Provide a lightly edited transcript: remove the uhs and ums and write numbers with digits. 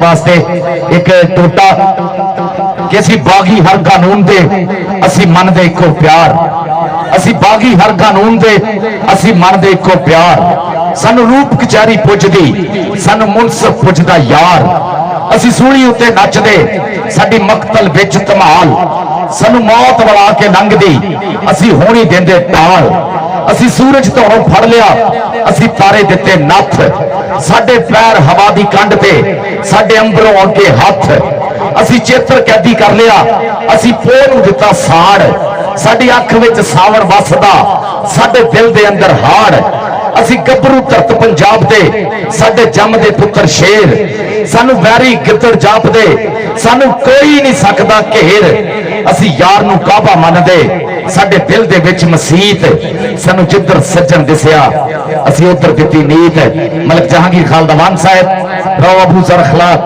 वास्ते एक टोटा कि असी बागी हर कानून दे असी मन दे इको प्यार, असी बागी हर कानून दे असी मन दे इको प्यार। सानू रूप कचहरी पुजदी, सानू मुनसफ पुजदा यार। असी सूली उत्ते नचदे, साडी मकतल विच धमाल। सानू मौत वला के लंघदी, असी होनी देंदे टाल। असी सूरज धौणों फड़ लिया, असी तारे दिते नथ। साडे पैर हवा दी कंड ते, साडे अंबरों अगे हथ। असी चित्र कैदी कर लिया, असी पोह नूं दिता साड़। साडी अख विच सावण वसदा, साडे दिल दे अंदर हाड़। असी गभरू धरत पंजाब दे, साडे जमदे पुत्र शेर। सानू वैरी गिद्दड़ जापदे, सानू कोई नहीं सकदा घेर। असी यार नूं काबा मनदे, साडे दिल दे विच मसीत। सानू जिधर सज्जन दिसिया, असी उधर दिती नीत। मलिक जहांगीर खालदा मान साहब, राव अबू जर खिलाफ